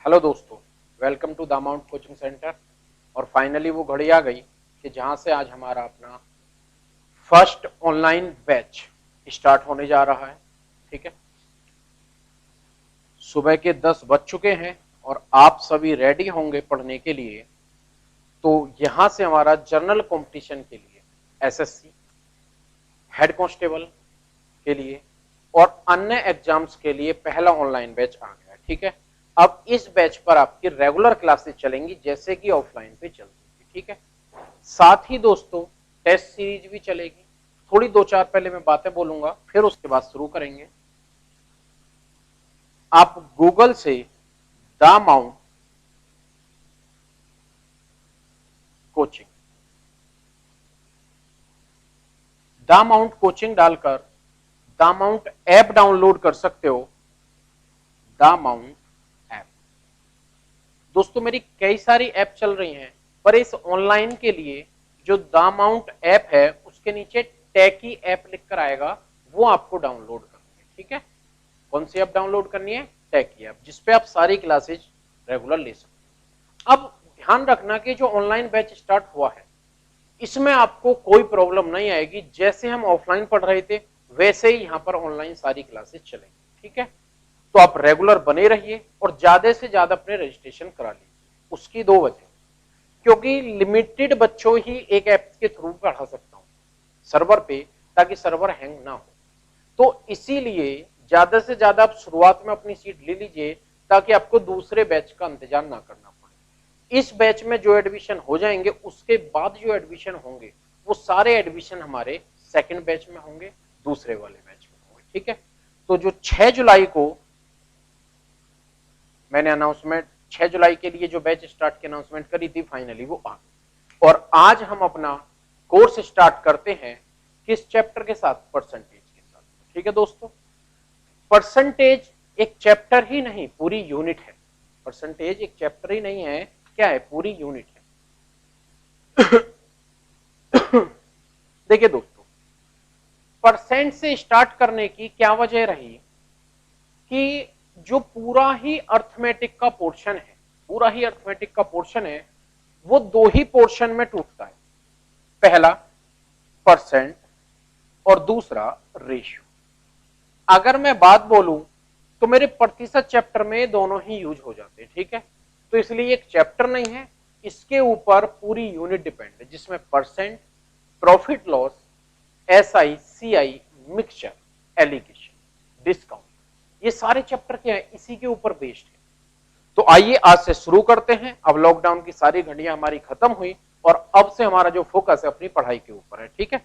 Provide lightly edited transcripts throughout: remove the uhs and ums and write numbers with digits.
Hello दोस्तों, welcome to the amount coaching centre. और finally वो घड़ी आ गई कि जहां से आज हमारा अपना फर्स्ट ऑनलाइन बैच स्टार्ट होने जा रहा है। ठीक है, सुबह के 10 बज चुके हैं और आप सभी रेडी होंगे पढ़ने के लिए। तो यहां से हमारा जनरल कंपटीशन के लिए, एसएससी, हेड कांस्टेबल के लिए और अन्य एग्जाम्स के लिए पहला ऑनलाइन बैच आ गया है। ठीक है, अब इस बैच पर आपकी रेगुलर क्लासेस चलेंगी जैसे कि ऑफलाइन पे चलती थी। ठीक है, साथ ही दोस्तों टेस्ट सीरीज भी चलेगी। थोड़ी दो चार पहले मैं बातें बोलूंगा, फिर उसके बाद शुरू करेंगे। आप गूगल से द माउंट कोचिंग डालकर द माउंट ऐप डाउनलोड कर सकते हो। द माउंट ऐप दोस्तों, मेरी कई सारी ऐप चल रही हैं, पर इस ऑनलाइन के लिए जो द माउंट ऐप है उसके नीचे टैकी ऐप लिखकर आएगा, वो आपको डाउनलोड करनी है। ठीक है, कौन सी ऐप डाउनलोड करनी है? टैकी ऐप, जिसपे आप सारी क्लासेज रेगुलर ले सकते हैं। अब ध्यान रखना कि जो ऑनलाइन बैच स्टार्ट हुआ है इसमें आपको कोई प्रॉब्लम नहीं आएगी। जैसे हम ऑफलाइन पढ़ रहे थे वैसे ही यहाँ पर ऑनलाइन सारी क्लासेस चलेंगी। ठीक है, तो आप रेगुलर बने रहिए और ज्यादा से ज्यादा अपने रजिस्ट्रेशन करा लीजिए। उसकी दो वजह, क्योंकि लिमिटेड बच्चों ही एक ऐप के थ्रू पढ़ा सकता हूँ सर्वर पे, ताकि सर्वर हैंग ना हो। तो इसीलिए ज्यादा से ज्यादा आप शुरुआत में अपनी सीट ले लीजिए, ताकि आपको दूसरे बैच का इंतजार ना करना पड़े। इस बैच में जो एडमिशन हो जाएंगे उसके बाद जो एडमिशन होंगे वो सारे एडमिशन हमारे सेकंड बैच में होंगे, दूसरे वाले बैच में होंगे। ठीक है, तो जो 6 जुलाई को मैंने अनाउंसमेंट, 6 जुलाई के लिए जो बैच स्टार्ट की अनाउंसमेंट करी थी, फाइनली वो आ गई। और आज हम अपना कोर्स स्टार्ट करते हैं किस चैप्टर के साथ? परसेंटेज के साथ। ठीक है दोस्तों, परसेंटेज एक चैप्टर ही नहीं, पूरी यूनिट है। परसेंटेज एक चैप्टर ही नहीं है, क्या है? पूरी यूनिट है। देखिए दोस्तों, परसेंट से स्टार्ट करने की क्या वजह रही कि जो पूरा ही अर्थमेटिक का पोर्शन है, पूरा ही अर्थमेटिक का पोर्शन है, वो दो ही पोर्शन में टूटता है। पहला परसेंट और दूसरा रेशियो। अगर मैं बात बोलूं तो मेरे प्रतिशत चैप्टर में दोनों ही यूज हो जाते हैं। ठीक है, तो इसलिए एक चैप्टर नहीं है, इसके ऊपर पूरी यूनिट डिपेंड है, जिसमें percent, profit loss, SI, CI, mixture, alligation, discount, ये सारे चैप्टर क्या है? इसी के ऊपर बेस्ड है। तो आइए आज से शुरू करते हैं। अब लॉकडाउन की सारी घड़ियां हमारी खत्म हुई और अब से हमारा जो फोकस है अपनी पढ़ाई के ऊपर है। ठीक है,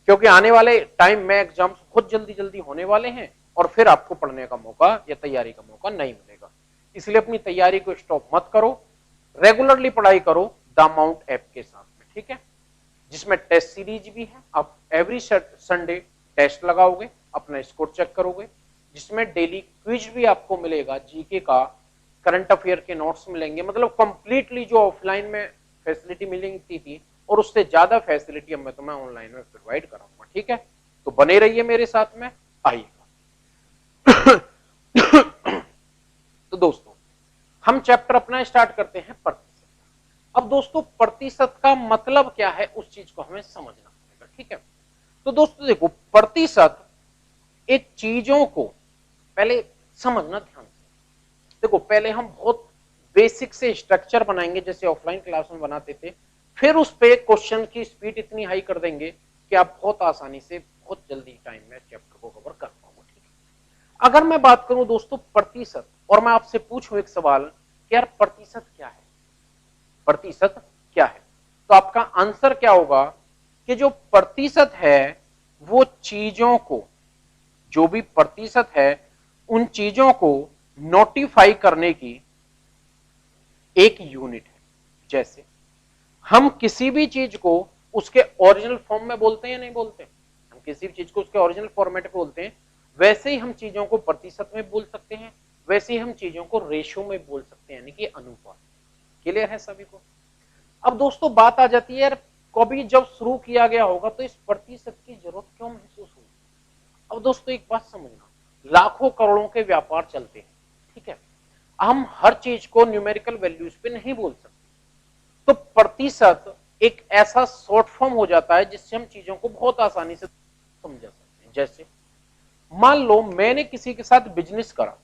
क्योंकि आने वाले टाइम में एग्जाम्स बहुत जल्दी जल्दी होने वाले हैं और फिर आपको पढ़ने का मौका या तैयारी का मौका नहीं मिलेगा। इसलिए अपनी तैयारी को स्टॉप मत करो, रेगुलरली पढ़ाई करो द माउंट ऐप के साथ में। ठीक है, जिसमें टेस्ट सीरीज भी है। आप एवरी संडे टेस्ट लगाओगे, अपना स्कोर चेक करोगे, जिसमें डेली क्विज भी आपको मिलेगा, जीके का, करंट अफेयर के नोट्स मिलेंगे। मतलब कंप्लीटली जो ऑफलाइन में फैसिलिटी मिलती थी और उससे ज्यादा फैसिलिटी अब मैं तुम्हें ऑनलाइन में प्रोवाइड कराऊंगा। ठीक है, तो बने रहिए मेरे साथ में, आइएगा। तो दोस्तों, हम चैप्टर अपना स्टार्ट करते हैं प्रतिशत। अब दोस्तों, प्रतिशत का मतलब क्या है उस चीज को हमें समझना पड़ेगा। ठीक है, तो दोस्तों देखो, प्रतिशत एक चीजों को पहले समझना ध्यान से। देखो, पहले हम बहुत बेसिक से स्ट्रक्चर बनाएंगे जैसे ऑफलाइन क्लास में बनाते थे, फिर उस पे क्वेश्चन की स्पीड इतनी हाई कर देंगे कि आप बहुत आसानी से बहुत जल्दी टाइम में चैप्टर को कवर कर पाओगे। ठीक है, अगर मैं बात करूं दोस्तों प्रतिशत, और मैं आपसे पूछूं एक सवाल कि यार प्रतिशत क्या है? प्रतिशत क्या है? तो आपका आंसर क्या होगा कि जो प्रतिशत है वो चीजों को, जो भी प्रतिशत है उन चीजों को नोटिफाई करने की एक यूनिट है। जैसे हम किसी भी चीज को उसके ओरिजिनल फॉर्म में बोलते हैं या नहीं बोलते? हम किसी भी चीज को उसके ओरिजिनल फॉर्मेट में बोलते हैं, वैसे ही हम चीजों को प्रतिशत में बोल सकते हैं, वैसे ही हम चीजों को रेशो में बोल सकते हैं, यानी कि अनुपात। क्लियर है सभी को? अब दोस्तों बात आ जाती है, यार कभी जब शुरू किया गया होगा तो इस प्रतिशत की जरूरत क्यों महसूस हुई? अब दोस्तों एक बात समझना, लाखों करोड़ों के व्यापार चलते हैं। ठीक है, हम हर चीज को न्यूमेरिकल वैल्यूज पे नहीं बोल सकते। तो प्रतिशत एक ऐसा शॉर्ट फॉर्म हो जाता है जिससे हम चीजों को बहुत आसानी से समझा सकते हैं। जैसे मान लो मैंने किसी के साथ बिजनेस करा,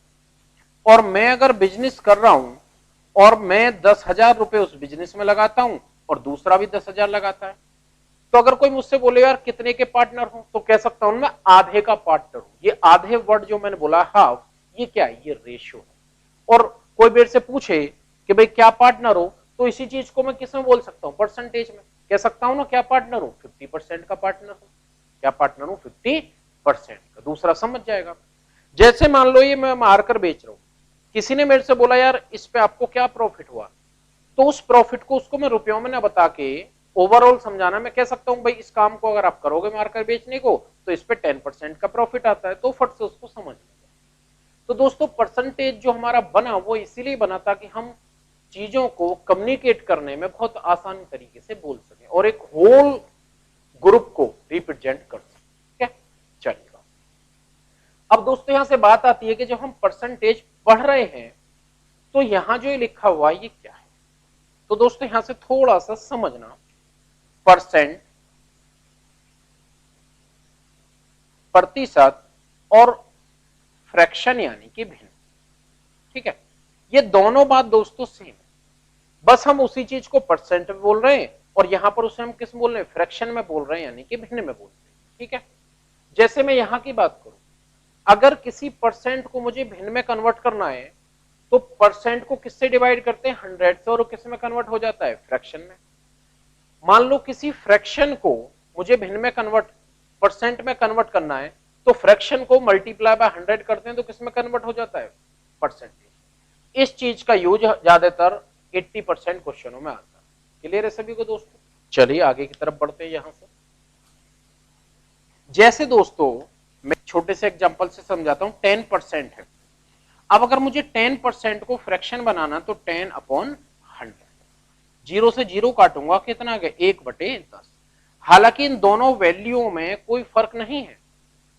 और मैं अगर बिजनेस कर रहा हूं और मैं 10,000 रुपए उस बिजनेस में लगाता हूं और दूसरा भी 10,000 लगाता है, तो अगर कोई मुझसे बोले यार कितने के पार्टनर हो, तो कह सकता हूं मैं आधे का पार्टनर हूं। ये आधे वर्ड जो मैंने बोला हाफ, ये क्या है, ये रेशियो है। और कोई मेरे से पूछे कि भाई क्या पार्टनर हो, तो इसी चीज को मैं किस में बोल सकता हूं, परसेंटेज में कह सकता हूं ना, क्या पार्टनर हूं, 50% का पार्टनर हूं। क्या पार्टनर हूं, 50% का। दूसरा समझ जाएगा। जैसे मान लो ये मैं मार्कर बेच रहा हूं, किसी ने मेरे से बोला यार इस पे आपको क्या प्रॉफिट हुआ, तो उस प्रॉफिट को उसको मैं रुपयों में ना बता के ओवरऑल समझाना, मैं कह सकता हूं भाई इस काम को अगर आप करोगे मार्कर बेचने को तो इस पे 10% का प्रॉफिट आता है, तो फट से उसको समझ लिया। तो दोस्तों परसेंटेज जो हमारा बना वो इसीलिए बना ताकि हम चीजों को कम्युनिकेट करने में बहुत आसान तरीके से बोल सकें और एक होल ग्रुप को रिप्रेजेंट कर सकें। ठीक है, चलिए अब दोस्तों यहां से बात आती है कि जब हम परसेंटेज पढ़ रहे हैं तो यहां जो ये लिखा हुआ है ये क्या है। तो दोस्तों यहां से थोड़ा सा समझना, परसेंट, प्रतिशत और फ्रैक्शन यानी कि भिन्न। ठीक है, ये दोनों बात दोस्तों सेम है, बस हम उसी चीज को परसेंट में बोल रहे हैं और यहां पर उसे हम किस बोल रहे हैं, फ्रैक्शन में बोल रहे हैं यानी कि भिन्न में बोल रहे हैं। ठीक है, जैसे मैं यहां की बात करूं, अगर किसी परसेंट को मुझे भिन्न में कन्वर्ट करना है तो परसेंट को किससे डिवाइड करते हैं, 100 से, और किस में कन्वर्ट हो जाता है, फ्रैक्शन में। मान लो किसी फ्रैक्शन को मुझे भिन्न में कन्वर्ट, परसेंट में कन्वर्ट करना है, तो फ्रैक्शन को मल्टीप्लाई बाय 100 करते हैं तो किस में कन्वर्ट हो जाता है, परसेंटेज। इस चीज का यूज ज्यादातर 80% क्वेश्चनों में आता है। क्लियर है सभी को दोस्तों? चलिए आगे की तरफ बढ़ते हैं। यहां से जैसे दोस्तों मैं छोटे से एग्जांपल से समझाता हूं, 10% है। अब अगर मुझे 10% को फ्रैक्शन बनाना तो 10/100, जीरो से जीरो काटूंगा, कितना आ गया, 1/10। हालांकि इन दोनों वैल्यू में कोई फर्क नहीं है।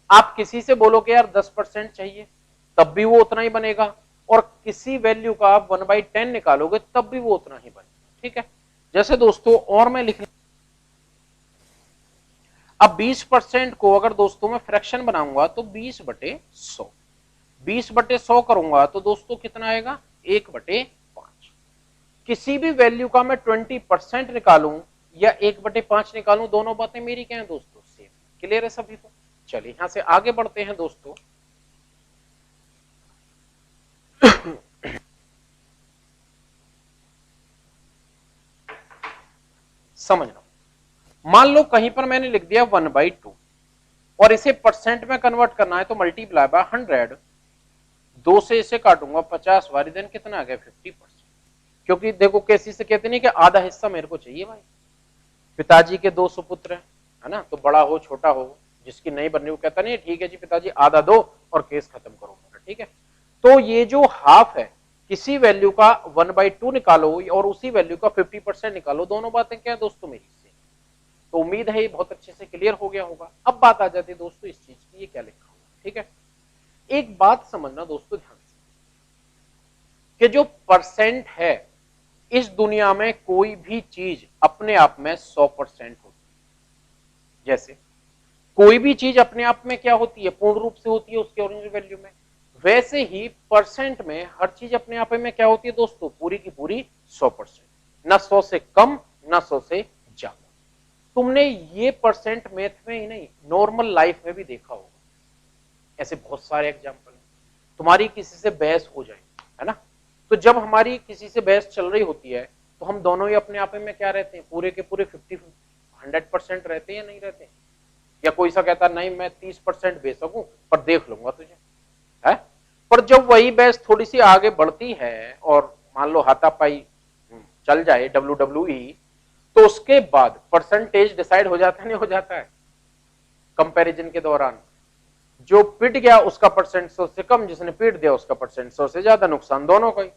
आप किसी से बोलो कि यार 10% चाहिए, तब भी वो उतना ही बनेगा, और किसी वैल्यू का आप 1/10 निकालोगे तब भी वो उतना ही बनेगा। ठीक है, जैसे दोस्तों और मैं लिख, अब 20% को अगर दोस्तों मैं फ्रैक्शन बनाऊंगा तो 20/100, 20/100 करूंगा तो दोस्तों कितना आएगा, 1/5। किसी भी वैल्यू का मैं 20% निकालूं या 1/5 निकालूं, दोनों बातें मेरी क्या है दोस्तों, सेम। क्लियर है सभी को? चलिए यहां से आगे बढ़ते हैं दोस्तों। समझना, मान लो कहीं पर मैंने लिख दिया 1/2 और इसे परसेंट में कन्वर्ट करना है तो मल्टीप्लाई बाय 100, 2 से इसे काटूंगा 50 बार, देन कितना आ गया, 50%। क्योंकि देखो कैसी से कहते नहीं कि आधा हिस्सा मेरे को चाहिए भाई। पिताजी के 2 सुपुत्र है ना, तो बड़ा हो छोटा हो, जिसकी नहीं बननी वो कहता नहीं ठीक है जी पिताजी आधा दो और केस खत्म करो मेरा। ठीक है, तो ये जो हाफ है, किसी वैल्यू का 1/2 निकालो और उसी वैल्यू का 50% निकालो, दोनों बातें क्या है दोस्तों मेरी से। तो उम्मीद है ये बहुत अच्छे से क्लियर हो गया होगा। अब बात आ जाती है दोस्तों इस चीज की, ये क्या लिखा हुआ। ठीक है, एक बात समझना दोस्तों ध्यान से, कि जो परसेंट है, इस दुनिया में कोई भी चीज अपने आप में 100% होती है। जैसे कोई भी चीज अपने आप में क्या होती है, पूर्ण रूप से होती है उसके ओरिजिनल वैल्यू में, वैसे ही परसेंट में हर चीज अपने आप में क्या होती है दोस्तों, पूरी की पूरी 100%, ना 100 से कम ना 100 से ज्यादा। तुमने ये परसेंट मैथ में ही नहीं, नॉर्मल लाइफ में भी देखा होगा। ऐसे बहुत सारे एग्जाम्पल हैं। तुम्हारी किसी से बहस हो जाए, है ना, तो जब हमारी किसी से बहस चल रही होती है तो हम दोनों ही अपने आप में क्या रहते हैं, पूरे के पूरे 100% रहते हैं या नहीं रहते हैं? या कोई सा कहता नहीं मैं 30% बेच सकूं पर देख लूंगा तुझे, है। पर जब वही बहस थोड़ी सी आगे बढ़ती है और मान लो हाथापाई चल जाए, WWE, तो उसके बाद परसेंटेज डिसाइड हो जाता है, नहीं हो जाता है? कंपैरिजन के दौरान जो पिट गया उसका परसेंट 100 से कम, जिसने पीट दिया उसका परसेंट 100 से ज्यादा, नुकसान दोनों का ही।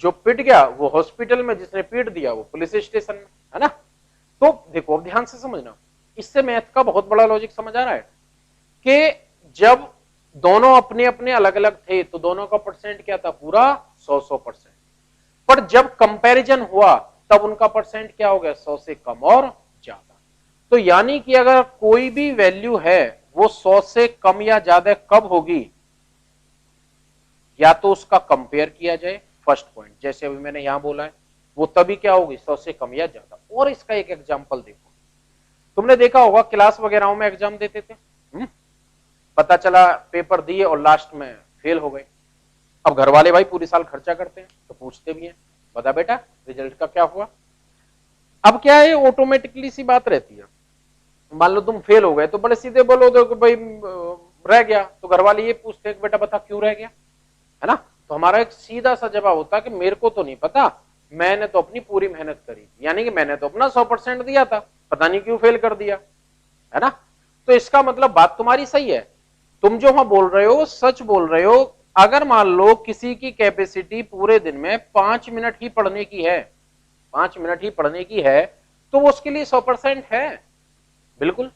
जो पिट गया वो हॉस्पिटल में, जिसने पीट दिया वो पुलिस स्टेशन में, है ना। तो देखो अब ध्यान से समझना, इससे मैथ का बहुत बड़ा लॉजिक समझ आ रहा है कि जब दोनों अपने अपने अलग अलग थे तो दोनों का परसेंट क्या था, पूरा 100%। पर जब कंपैरिजन हुआ तब उनका परसेंट क्या हो गया, 100 से कम और ज्यादा। तो यानी कि अगर कोई भी वैल्यू है वो 100 से कम या ज्यादा कब होगी, या तो उसका कंपेयर किया जाए, फर्स्ट पॉइंट जैसे अभी मैंने यहां बोला है, वो तभी क्या होगी, 100 से कम या ज्यादा। और इसका एक एग्जांपल देखो, तुमने देखा होगा क्लास वगैरह में एग्जाम देते थे, पता चला पेपर दिए और लास्ट में फेल हो गए। अब घर वाले भाई पूरी साल खर्चा करते हैं तो पूछते भी हैं, बता बेटा रिजल्ट का क्या हुआ। अब क्या है, ऑटोमेटिकली सी बात रहती है, मान लो तुम फेल हो गए तो बड़े सीधे बोलो दो कि भाई रह गया, तो घर वाले ये पूछते हैं कि बेटा बता क्यों रह गया, है ना। तो हमारा एक सीधा सा जवाब होता है कि मेरे को तो नहीं पता, मैंने तो अपनी पूरी मेहनत करी, यानी कि मैंने तो अपना 100% दिया था, पता नहीं क्यों फेल कर दिया, है ना। तो इसका मतलब बात तुम्हारी सही है, तुम जो वहां बोल रहे हो सच बोल रहे हो। अगर मान लो किसी की कैपेसिटी पूरे दिन में 5 मिनट ही पढ़ने की है, 5 मिनट ही पढ़ने की है, तो वो उसके लिए 100% है, बिल्कुल।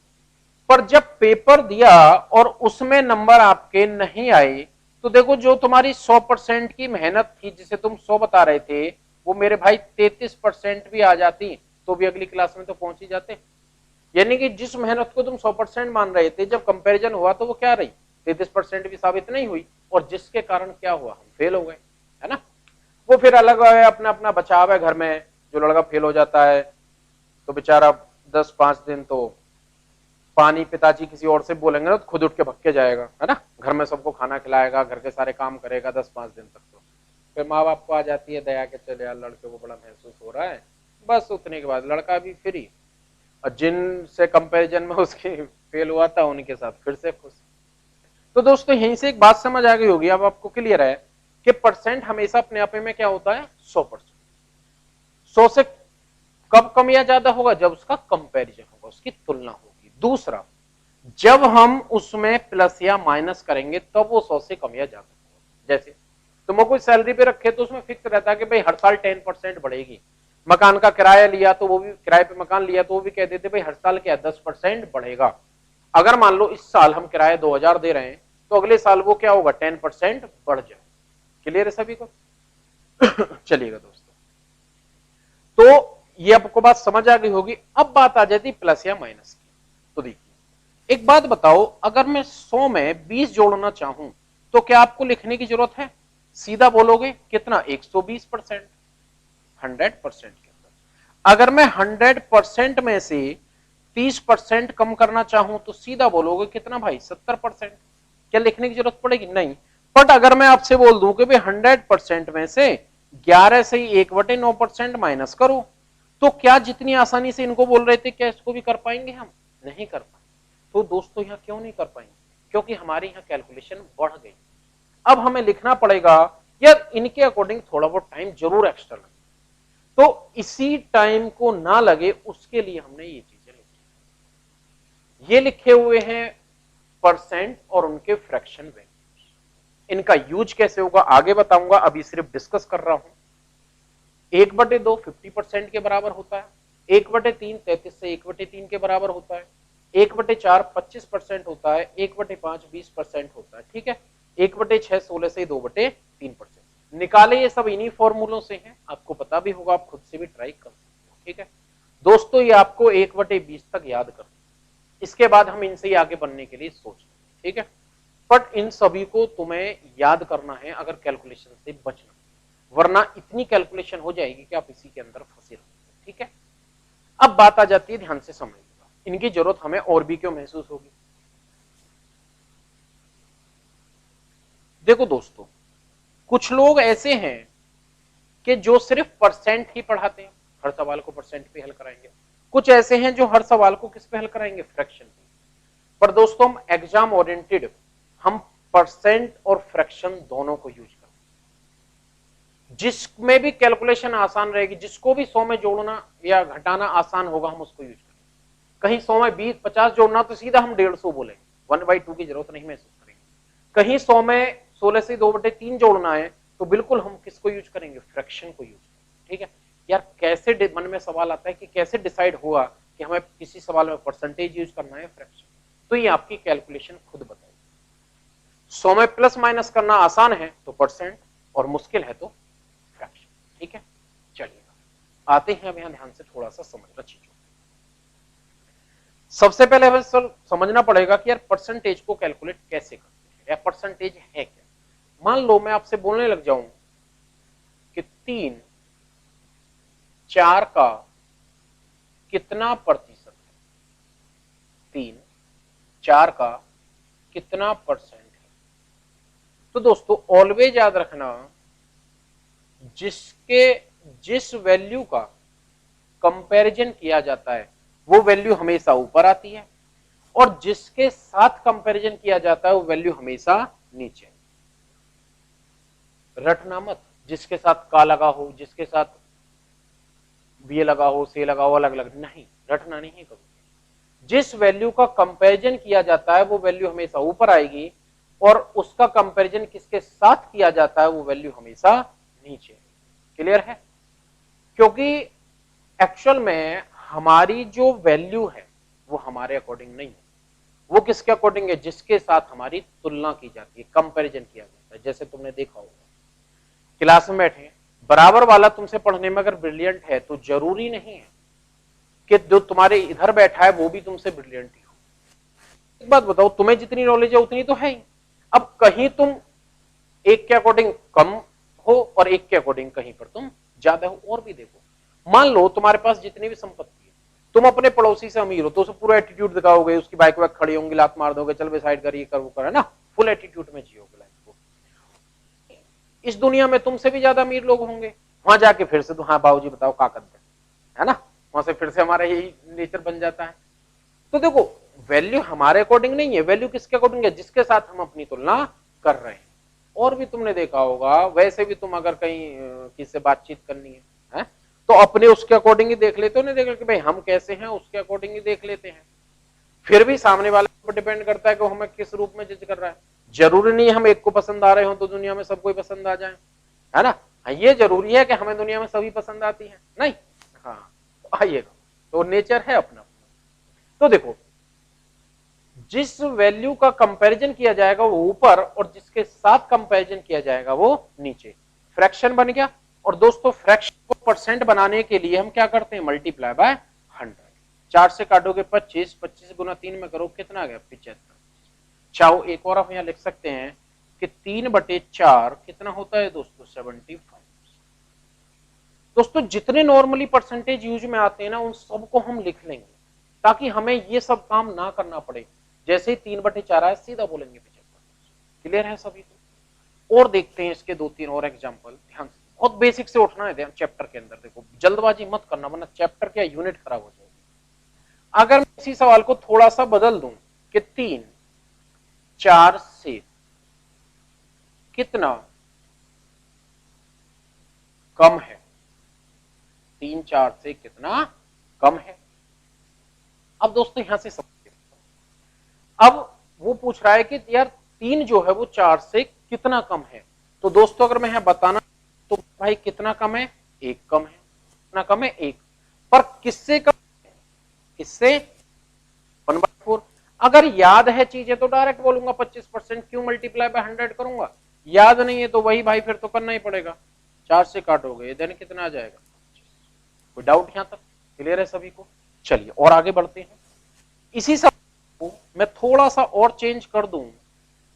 पर जब पेपर दिया और उसमें नंबर आपके नहीं आए, तो देखो जो तुम्हारी 100% की मेहनत थी, जिसे तुम 100 बता रहे थे, वो मेरे भाई 33% भी आ जाती तो भी अगली क्लास में तो पहुंच ही जाते। यानी कि जिस मेहनत को तुम 100% मान रहे थे, जब कंपैरिजन हुआ तो वो क्या रही, 33% भी साबित नहीं हुई, और जिसके कारण क्या हुआ, हम फेल हो गए, है ना। वो फिर अलग है, अपना अपना बचाव है घर में, जो लड़का फेल हो जाता है तो बेचारा 10-5 दिन तो पानी पिताजी किसी और से बोलेंगे ना तो खुद उठ के भग के जाएगा, है ना, घर में सबको खाना खिलाएगा, घर के सारे काम करेगा 10-5 दिन तक। तो फिर माँ बाप को आ जाती है दया के, चले यार लड़के को बड़ा महसूस हो रहा है, बस उतने के बाद लड़का भी फ्री, और जिनसे कंपैरिजन में उसके फेल हुआ था उनके साथ फिर से खुश। तो दोस्तों यहीं से एक बात समझ आ गई होगी, अब आपको क्लियर है कि परसेंट हमेशा अपने आप में क्या होता है, 100%। 100 से कब कम या ज्यादा होगा, जब उसका कंपैरिजन होगा, उसकी तुलना होगी। दूसरा, जब हम उसमें प्लस या माइनस करेंगे तब वो 100 से कम या ज्यादा होगा। जैसे तुम कोई सैलरी पे रखे तो उसमें फिक्स रहता है कि भाई हर साल 10% बढ़ेगी, मकान का किराया लिया तो वो भी, किराए पे मकान लिया तो वो भी कह देते भाई हर साल क्या 10% बढ़ेगा। अगर मान लो इस साल हम किराया 2000 दे रहे हैं तो अगले साल वो क्या होगा, 10% बढ़ जाए। क्लियर है सभी को? चलिएगा दोस्तों, तो ये आपको बात समझ आ गई होगी। अब बात आ जाती प्लस या माइनस की। तो देखिए एक बात बताओ, अगर मैं 100 में 20 जोड़ना चाहूं तो क्या आपको लिखने की जरूरत है, सीधा बोलोगे कितना, 120%, 100% के अंदर। अगर मैं 100% में से 30% कम करना चाहूं तो सीधा बोलोगे कितना भाई, 70%। क्या लिखने की जरूरत पड़ेगी, नहीं। बट अगर मैं आपसे बोल दूं कि भाई 100% में से 11 से ही 1/9% माइनस करो, तो क्या जितनी आसानी से इनको बोल रहे थे क्या इसको भी कर पाएंगे हम, नहीं कर पाएंगे। तो दोस्तों यहां क्यों नहीं कर पाएंगे, क्योंकि हमारी यहां कैलकुलेशन बढ़ गई। अब हमें लिखना पड़ेगा यार इनके अकॉर्डिंग थोड़ा बहुत टाइम जरूर एक्स्ट्रा लगे, तो इसी टाइम को ना लगे उसके लिए हमने ये चीजें लिखी। ये लिखे हुए हैं परसेंट और उनके फ्रैक्शन वैल्यूज। इनका यूज कैसे होगा आगे बताऊंगा, अभी सिर्फ डिस्कस कर रहा हूं। 1/2 50% के बराबर होता है, 1/3 33 से 1/3 के बराबर होता है, 1/4 25% होता है, 1/5 20% होता है, ठीक है। 1/6 16 से 2/3%। निकाले ये सब इन्हीं फॉर्मूलों से हैं, आपको पता भी होगा, आप खुद से भी ट्राई कर सकते हो, ठीक है दोस्तों। ये आपको 1/20 तक याद कर, इसके बाद हम इनसे ही आगे बढ़ने के लिए सोच रहे हैं, ठीक है। बट इन सभी को तुम्हें याद करना है अगर कैलकुलेशन से बचना, वरना इतनी कैलकुलेशन हो जाएगी कि आप इसी के अंदर फंसे रहोगे, ठीक है। अब बात आ जाती है, ध्यान से समझिएगा, इनकी जरूरत हमें और भी क्यों महसूस होगी। देखो दोस्तों, कुछ लोग ऐसे हैं कि जो सिर्फ परसेंट ही पढ़ाते हैं, हर सवाल को परसेंट पे हल कराएंगे। कुछ ऐसे हैं जो हर सवाल को किस पे हल कराएंगे, फ्रैक्शन पे। पर दोस्तों हम एग्जाम ओरिएंटेड, हम परसेंट और फ्रैक्शन दोनों को यूज करते हैं। जिसमें भी कैलकुलेशन आसान रहेगी, जिसको भी 100 में जोड़ना या घटाना आसान होगा हम उसको यूज करेंगे। कहीं 100 में 20-50 जोड़ना तो सीधा हम 150 बोलेंगे, 1/2 की जरूरत नहीं महसूस करेंगे। कहीं 100 में 16 से 2/3 जोड़ना है तो बिल्कुल हम किसको यूज करेंगे, फ्रैक्शन को यूज करेंगे, ठीक है। यार कैसे मन में सवाल आता है कि कैसे डिसाइड हुआ कि हमें किसी सवाल में परसेंटेज यूज करना है फ्रैक्शन, तो ये आपकी कैलकुलेशन खुद बताएगी। 100 में प्लस माइनस करना आसान है तो परसेंट, और मुश्किल है तो फ्रैक्शन। ठीक है, चलिए आते हैं अब यहां ध्यान से थोड़ा सा समझना चीजों। सबसे पहले हमें सर समझना पड़ेगा कि यार परसेंटेज को कैलकुलेट कैसे करते हैं, या परसेंटेज है क्या। मान लो मैं आपसे बोलने लग जाऊं कि 3 4 का कितना प्रतिशत है, 3 4 का कितना परसेंट है। तो दोस्तों ऑलवेज याद रखना, जिस वैल्यू का कंपैरिजन किया जाता है वो वैल्यू हमेशा ऊपर आती है, और जिसके साथ कंपैरिजन किया जाता है वो वैल्यू हमेशा नीचे। रटना मत, जिसके साथ का लगा हो, जिसके साथ बी लगा हो, से लगा हो, अलग अलग नहीं, रटना नहीं है कभी। जिस वैल्यू का कंपैरिजन किया जाता है वो वैल्यू हमेशा ऊपर आएगी, और उसका कंपैरिजन किसके साथ किया जाता है वो वैल्यू हमेशा नीचे। क्लियर है? क्योंकि एक्चुअल में हमारी जो वैल्यू है वो हमारे अकॉर्डिंग नहीं है, वो किसके अकॉर्डिंग है, जिसके साथ हमारी तुलना की जाती है, कंपैरिजन किया जाता है। जैसे तुमने देखा होगा क्लास में बैठे बराबर वाला तुमसे पढ़ने में अगर ब्रिलियंट है तो जरूरी नहीं है कि जो तुम्हारे इधर बैठा है वो भी तुमसे ब्रिलियंट ही हो। एक बात बताओ, तुम्हें जितनी नॉलेज है उतनी तो है ही। अब कहीं तुम एक के अकॉर्डिंग कम हो और एक के अकॉर्डिंग कहीं पर तुम ज्यादा हो। और भी देखो, मान लो तुम्हारे पास जितनी भी संपत्ति है, तुम अपने पड़ोसी से अमीर हो तो उसे पूरा एटीट्यूड दिखाओगे, उसकी बाइक वाइक खड़ी होंगी, लात मार दोगे, चल बे साइड कर, ये कर वो कर, है ना, फुल एटीट्यूड में जियोगे लाइफ को। इस दुनिया में तुमसे भी ज्यादा अमीर लोग होंगे, वहां जाके फिर से तो हाँ बाबूजी बताओ का कर दे, है ना, वहां से फिर से हमारा यही नेचर बन जाता है। तो देखो वैल्यू हमारे अकॉर्डिंग नहीं है, वैल्यू किसके अकॉर्डिंग है, जिसके साथ हम अपनी तुलना कर रहे हैं। और भी तुमने देखा होगा, वैसे भी तुम अगर कहीं किसी से बातचीत करनी है तो अपने उसके अकॉर्डिंग ही देख लेते हो, नहीं देख लेते भाई हम कैसे हैं उसके अकॉर्डिंग ही देख लेते हैं। फिर भी सामने वाले पर डिपेंड करता है कि हमें किस रूप में जज कर रहा है। जरूरी नहीं हम एक को पसंद आ रहे हो तो दुनिया में सबको ही पसंद आ जाए, है ना। ये जरूरी है कि हमें दुनिया में सभी पसंद आती है नहीं। हाँ आइएगा, तो नेचर है अपना अपना। तो देखो जिस वैल्यू का कंपैरिजन किया जाएगा वो ऊपर, और जिसके साथ कंपैरिजन किया जाएगा वो नीचे। फ्रैक्शन बन गया। और दोस्तों फ्रैक्शन को परसेंट बनाने के लिए हम क्या करते हैं, मल्टीप्लाई बाय 100। 4 से काटोगे 25, 25 गुना 3 में करो कितना आ गया 75। चाहो एक और आप यहां लिख सकते हैं कि 3/4 कितना होता है दोस्तों 75। दोस्तों जितने नॉर्मली परसेंटेज यूज में आते हैं ना उन सबको हम लिख लेंगे ताकि हमें ये सब काम ना करना पड़े। जैसे ही 3/4 आए सीधा बोलेंगे 75। क्लियर है सभी को? और देखते हैं इसके 2-3 और एग्जांपल ध्यान से, बहुत बेसिक से उठना है ध्यान चैप्टर के अंदर। देखो जल्दबाजी मत करना वरना चैप्टर क्या यूनिट खराब हो जाएगी। अगर मैं इसी सवाल को थोड़ा सा बदल दूं कि 3 4 से कितना कम है, 3 4 से कितना कम है। अब दोस्तों यहां से समझिए, अब वो पूछ रहा है कि यार 3 जो है वो 4 से कितना कम है। तो दोस्तों अगर मैं यहां बताना तो भाई कितना कम है, 1 कम है। कितना कम है, 1। पर किससे कम है, किससे 1/4। अगर याद है चीजें तो डायरेक्ट बोलूंगा 25%, क्यों मल्टीप्लाई बाय 100 करूंगा। याद नहीं है तो वही भाई फिर तो करना ही पड़ेगा। 4 से काटोगे देन कितना आ जाएगा। कोई डाउट यहां तक क्लियर है सभी को? चलिए और आगे बढ़ते हैं। इसी सब को मैं थोड़ा सा और चेंज कर दूं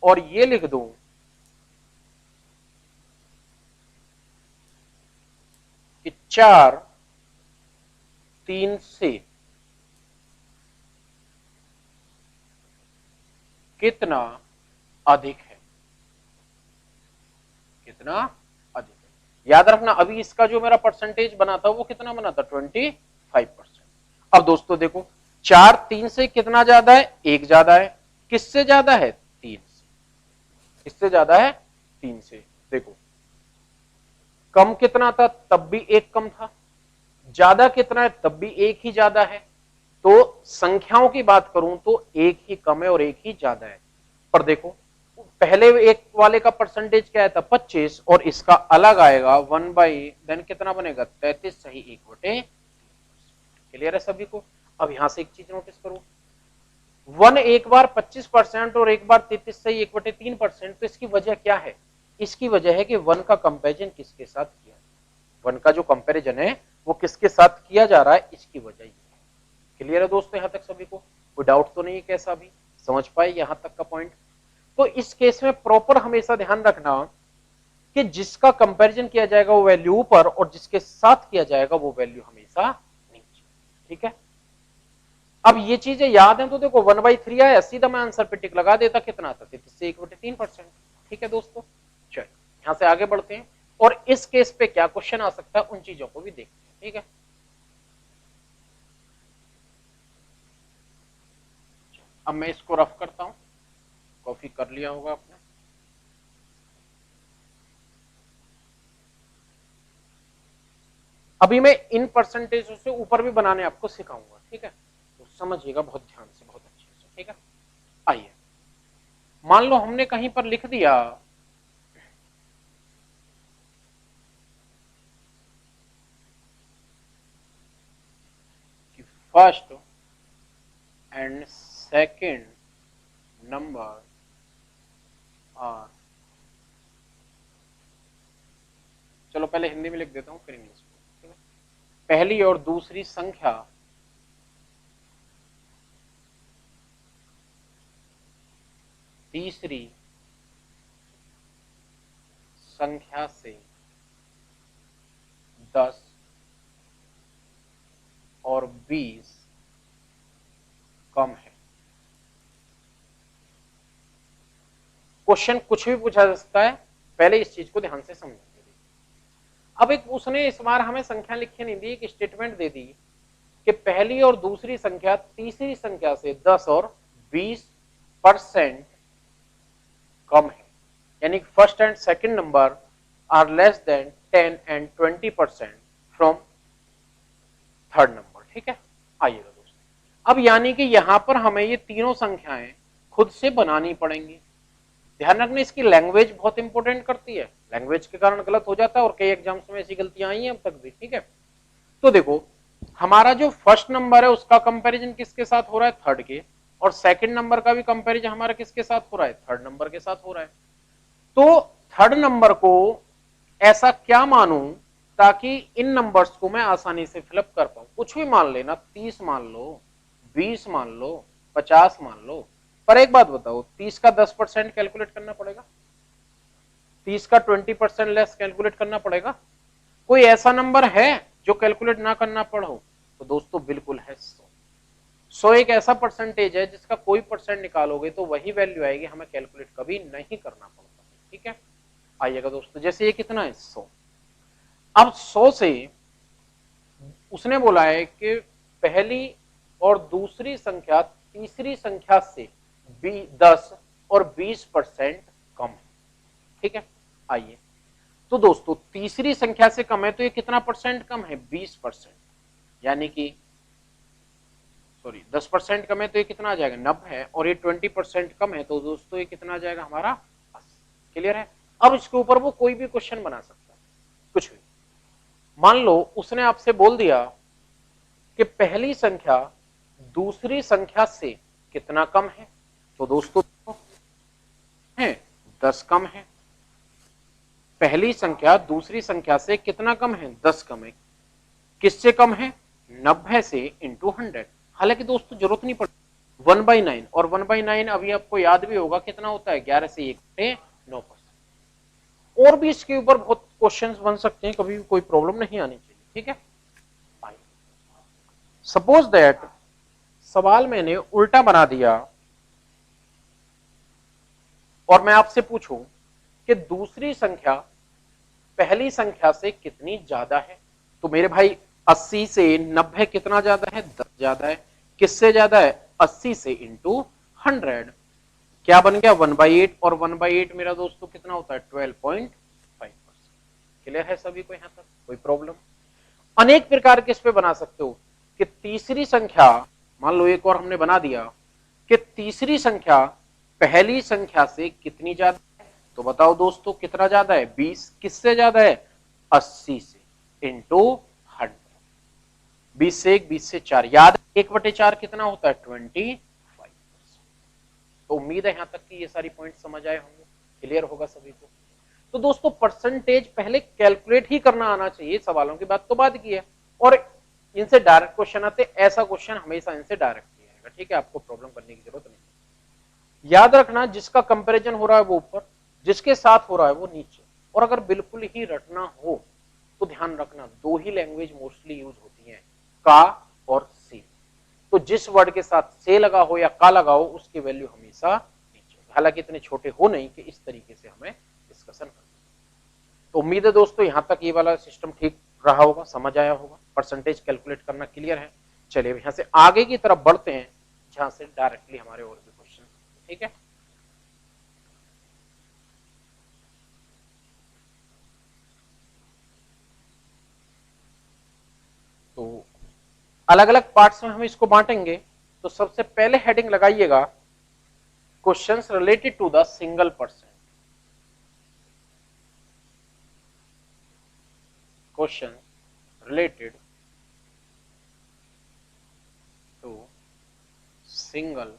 और ये लिख दूं कि 4 3 से कितना अधिक है, कितना अधिक है। याद रखना अभी इसका जो मेरा परसेंटेज बना था वो कितना बना था 25%। अब दोस्तों देखो 4 3 से कितना ज्यादा है, 1 ज्यादा है। किससे ज्यादा है, 3 से। किससे ज्यादा है, 3 से। देखो कम कितना था तब भी 1 कम था, ज्यादा कितना है तब भी 1 ही ज्यादा है। तो संख्याओं की बात करूं तो 1 ही कम है और 1 ही ज्यादा है। पर देखो पहले एक वाले का परसेंटेज क्या था 25 और इसका अलग आएगा 1 देन कितना बनेगा 33 सही 1/। क्लियर है सभी को? अब यहां से एक चीज नोटिस करो, 1 एक बार 25% और एक बार 33 से 1/3%, तो इसकी वजह क्या है? इसकी वजह है कि 1 का कंपैरिजन किसके साथ किया, 1 का जो कंपैरिजन है वो किसके साथ किया जा रहा है, इसकी वजह ये है। क्लियर है दोस्तों यहां तक सभी को? कोई डाउट तो नहीं? कैसा भी समझ पाए यहां तक का पॉइंट? तो इस केस में प्रॉपर हमेशा ध्यान रखना कि जिसका कंपैरिजन किया जाएगा वो वैल्यू ऊपर और जिसके साथ किया जाएगा वो वैल्यू हमेशा नीचे। ठीक है, अब ये चीजें याद है तो देखो 1/3 आया, सीधा मैं आंसर पे टिक लगा देता, कितना था? 1/3%। ठीक है दोस्तों, चलो यहां से आगे बढ़ते हैं और इस केस पे क्या क्वेश्चन आ सकता है उन चीजों को भी देखते हैं। ठीक है, अब मैं इसको रफ करता हूं, कॉपी कर लिया होगा आपने। अभी मैं इन परसेंटेजों से ऊपर भी बनाने आपको सिखाऊंगा। ठीक है, तो समझिएगा बहुत ध्यान से, बहुत अच्छे से। ठीक है, आइए मान लो हमने कहीं पर लिख दिया कि first and second number are, चलो पहले हिंदी में लिख देता हूं फिर इंग्लिश में। ठीक है, पहली और दूसरी संख्या तीसरी संख्या से 10 और 20 कम है। क्वेश्चन कुछ भी पूछा जा सकता है, पहले इस चीज को ध्यान से समझेंगे। अब एक उसने इस बार हमें संख्या लिखी नहीं दी, एक स्टेटमेंट दे दी कि पहली और दूसरी संख्या तीसरी संख्या से 10 और 20% कम है, यानी first and second number are less than 10 and 20% from third number. ठीक है, आइएगा दोस्तों, अब यानी कि यहां पर हमें ये तीनों संख्याएं खुद से बनानी पड़ेंगी। ध्यान रखना इसकी लैंग्वेज बहुत इंपॉर्टेंट करती है, लैंग्वेज के कारण गलत हो जाता है और कई एग्जाम्स में ऐसी गलतियां आई हैं अब तक भी। ठीक है, तो देखो हमारा जो फर्स्ट नंबर है उसका कंपैरिजन किसके साथ हो रहा है? थर्ड के, और सेकंड नंबर का भी कंपैरिजन हमारा किसके साथ हो रहा है? थर्ड नंबर के साथ हो रहा है। तो थर्ड नंबर को ऐसा क्या मानूं ताकि इन नंबर्स को मैं आसानी से फिलअप कर पाऊं? कुछ भी मान लेना, 30 मान लो, 20 मान लो, 50 मान लो, पर एक बात बताओ, 30 का 10% कैलकुलेट करना पड़ेगा, 30 का 20% लेस कैलकुलेट करना पड़ेगा? कोई ऐसा नंबर है जो कैलकुलेट ना करना पड़ो? तो दोस्तों बिल्कुल है 100। 100 एक ऐसा परसेंटेज है जिसका कोई परसेंट निकालोगे तो वही वैल्यू आएगी, हमें कैलकुलेट कभी नहीं करना पड़ता। ठीक है, आइएगा दोस्तों, जैसे ये कितना है? 100। अब 100 से उसने बोला है कि पहली और दूसरी संख्या तीसरी संख्या से 10 और 20% कम है। ठीक है, आइए, तो दोस्तों तीसरी संख्या से कम है तो ये कितना परसेंट कम है? 20%, यानी कि सॉरी 10% कम है तो ये कितना आ जाएगा? 90 है, और ये 20% कम है तो दोस्तों ये कितना आ जाएगा हमारा? 80। क्लियर है? अब इसके ऊपर वो कोई भी क्वेश्चन बना सकता है, कुछ भी। मान लो उसने आपसे बोल दिया कि पहली संख्या दूसरी संख्या से कितना कम है, तो दोस्तों है 10 कम है। पहली संख्या दूसरी संख्या से कितना कम है? 10 कम है। किससे कम है? 90 से इंटू 100। हालांकि दोस्तों जरूरत नहीं पड़ती, 1/9, और 1/9 अभी आपको याद भी होगा कितना होता है? 11 से 1 9%। और भी इसके ऊपर बहुत क्वेश्चंस बन सकते हैं, कभी भी कोई प्रॉब्लम नहीं आनी चाहिए। ठीक है, सपोज दैट सवाल मैंने उल्टा बना दिया और मैं आपसे पूछूं कि दूसरी संख्या पहली संख्या से कितनी ज्यादा है, तो मेरे भाई 80 से 90 कितना ज्यादा है? 10 ज्यादा है। किससे ज्यादा है? 80 से इंटू 100। क्या बन गया? 1/8, और 1/8 मेरा दोस्तों कितना होता है? 12.5%। क्लियर है सभी को यहां तक? कोई प्रॉब्लम? अनेक प्रकार के इस पे बना सकते हो कि तीसरी संख्या, मान लो एक और हमने बना दिया कि तीसरी संख्या पहली संख्या से कितनी ज्यादा है, तो बताओ दोस्तों कितना ज्यादा है? 20। किससे ज्यादा है? 80 से इंटू 100। 20 से 1, 20 से 4, याद 1/4 कितना होता है? 25। तो उम्मीद है यहां तक कि ये सारी पॉइंट समझ आए होंगे, क्लियर होगा सभी को। तो दोस्तों परसेंटेज पहले कैलकुलेट ही करना आना चाहिए, सवालों की बात तो बाद की है, और इनसे डायरेक्ट क्वेश्चन आते, ऐसा क्वेश्चन हमेशा इनसे डायरेक्ट किया जाएगा, ठीक है, आपको प्रॉब्लम करने की जरूरत नहीं। याद रखना जिसका कंपैरिजन हो रहा है वो ऊपर, जिसके साथ हो रहा है वो नीचे। और अगर बिल्कुल ही रटना हो तो ध्यान रखना दो ही लैंग्वेज मोस्टली यूज होती है, का और सी। तो जिस वर्ड के साथ से लगा हो या का लगा हो उसकी वैल्यू हमेशा नीचे, हालांकि इतने छोटे हो नहीं कि इस तरीके से हमें डिस्कशन करना। तो उम्मीद है दोस्तों यहां तक ये वाला सिस्टम ठीक रहा होगा, समझ आया होगा, परसेंटेज कैलकुलेट करना क्लियर है। चलिए यहां से आगे की तरफ बढ़ते हैं जहां से डायरेक्टली हमारे और भी क्वेश्चन, ठीक है। तो अलग अलग पार्ट्स में हम इसको बांटेंगे। तो सबसे पहले हेडिंग लगाइएगा questions related to the single percent, question related to single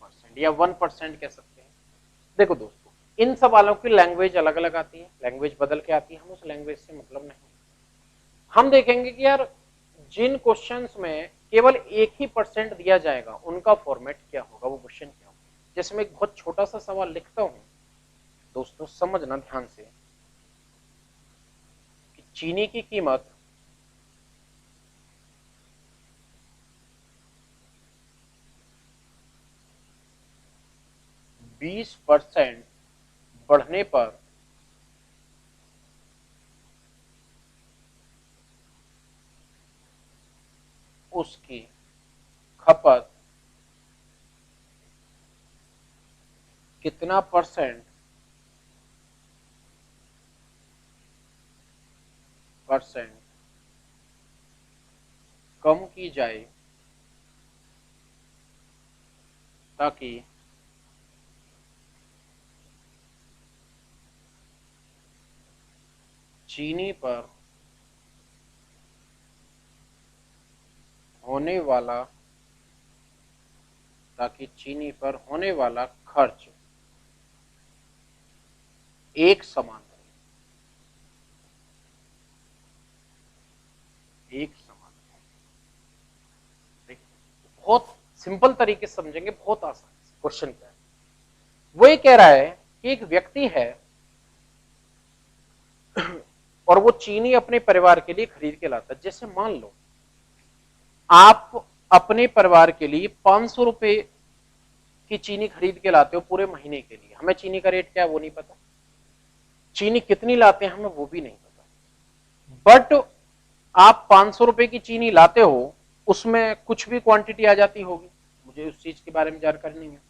percent या 1% कह सकते हैं। देखो दोस्तों इन सवालों की लैंग्वेज अलग अलग आती है, लैंग्वेज बदल के आती है, हम उस लैंग्वेज से मतलब नहीं। हम देखेंगे कि यार जिन क्वेश्चंस में केवल एक ही परसेंट दिया जाएगा उनका फॉर्मेट क्या होगा, वो क्वेश्चन क्या होगा। जैसे मैं एक बहुत छोटा सा सवाल लिखता हूं, दोस्तों समझना ध्यान से कि चीनी की कीमत 20% बढ़ने पर उसकी खपत कितना परसेंट कम की जाए ताकि चीनी पर होने वाला खर्च एक समान रहे, बहुत सिंपल तरीके से समझेंगे, बहुत आसान क्वेश्चन क्या है। वो ये कह रहा है कि एक व्यक्ति है और वो चीनी अपने परिवार के लिए खरीद के लाता है। जैसे मान लो आप अपने परिवार के लिए 500 रुपए की चीनी खरीद के लाते हो पूरे महीने के लिए। हमें चीनी का रेट क्या है वो नहीं पता, चीनी कितनी लाते हैं हमें वो भी नहीं पता, बट आप 500 रुपए की चीनी लाते हो, उसमें कुछ भी क्वांटिटी आ जाती होगी, मुझे उस चीज के बारे में जानकारी नहीं है।